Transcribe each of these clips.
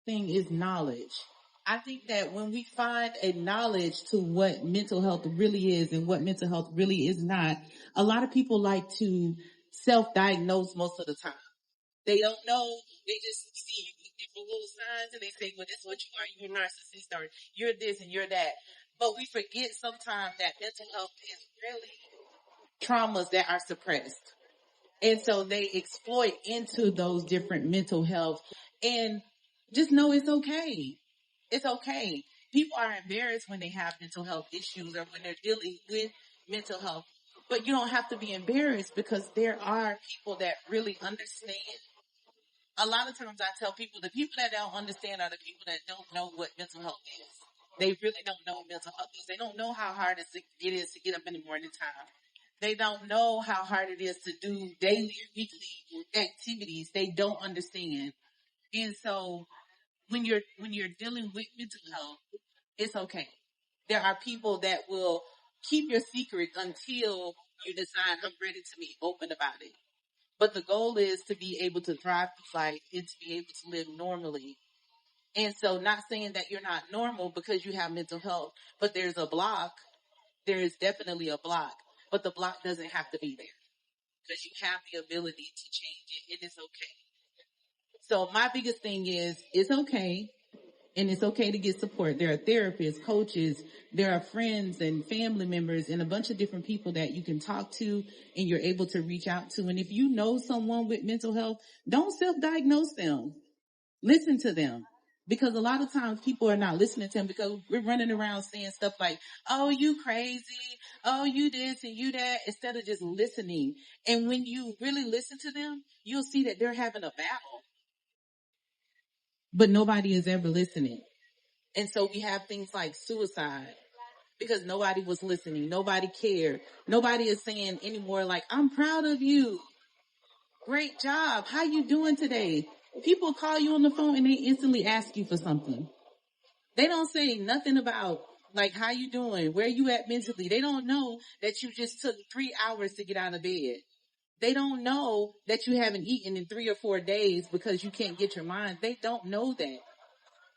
thing is knowledge. I think that when we find a knowledge to what mental health really is and what mental health really is not, a lot of people like to self-diagnose most of the time. They don't know. They just see different little signs and they say, well, this is what you are. You're a narcissist or you're this and you're that. But we forget sometimes that mental health is really traumas that are suppressed. And so they exploit into those different mental health and just know it's okay. It's okay. People are embarrassed when they have mental health issues or when they're dealing with mental health. But you don't have to be embarrassed because there are people that really understand. A lot of times I tell people the people that don't understand are the people that don't know what mental health is. They really don't know what mental health is. They don't know how hard it is to get up in the morning time. They don't know how hard it is to do daily or weekly activities. They don't understand. And so when you're dealing with mental health, it's okay. There are people that will keep your secret until you decide I'm ready to be open about it. But the goal is to be able to thrive through life and to be able to live normally. And so not saying that you're not normal because you have mental health, but there's a block. There is definitely a block, but the block doesn't have to be there because you have the ability to change it and it's okay. So my biggest thing is it's okay. And it's okay to get support. There are therapists, coaches, there are friends and family members and a bunch of different people that you can talk to and you're able to reach out to. And if you know someone with mental health, don't self-diagnose them. Listen to them. Because a lot of times people are not listening to them because we're running around saying stuff like, oh, you crazy. Oh, you this and you that, instead of just listening. And when you really listen to them, you'll see that they're having a battle, but nobody is ever listening. And so we have things like suicide because nobody was listening. Nobody cared. Nobody is saying anymore like, I'm proud of you. Great job. How you doing today? People call you on the phone and they instantly ask you for something. They don't say nothing about like, how you doing? Where you at mentally? They don't know that you just took 3 hours to get out of bed. They don't know that you haven't eaten in 3 or 4 days because you can't get your mind. They don't know that.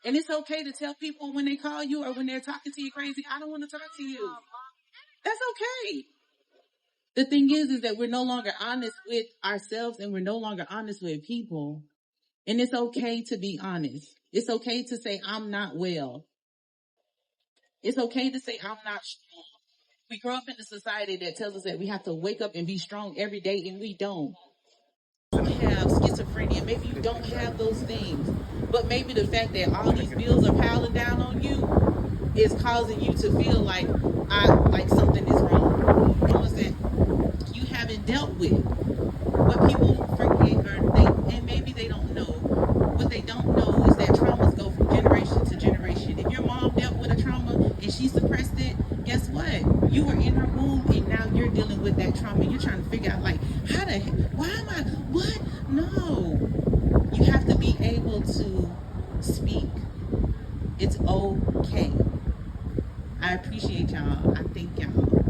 And it's okay to tell people when they call you or when they're talking to you crazy, I don't want to talk to you. That's okay. The thing is that we're no longer honest with ourselves and we're no longer honest with people. And it's okay to be honest. It's okay to say, I'm not well. It's okay to say, I'm not strong. We grow up in a society that tells us that we have to wake up and be strong every day and we don't. You have schizophrenia, maybe you don't have those things, but maybe the fact that all these bills are piling down on you is causing you to feel like something is wrong. It was that you haven't dealt with. What people forget and maybe they don't know. What they don't know is that traumas go from generation to generation. If your mom dealt with a trauma and she suppressed it, guess what? You were in her womb and now you're dealing with that trauma. You're trying to figure out like, why am I, what? No. You have to be able to speak. It's okay. I appreciate y'all. I thank y'all.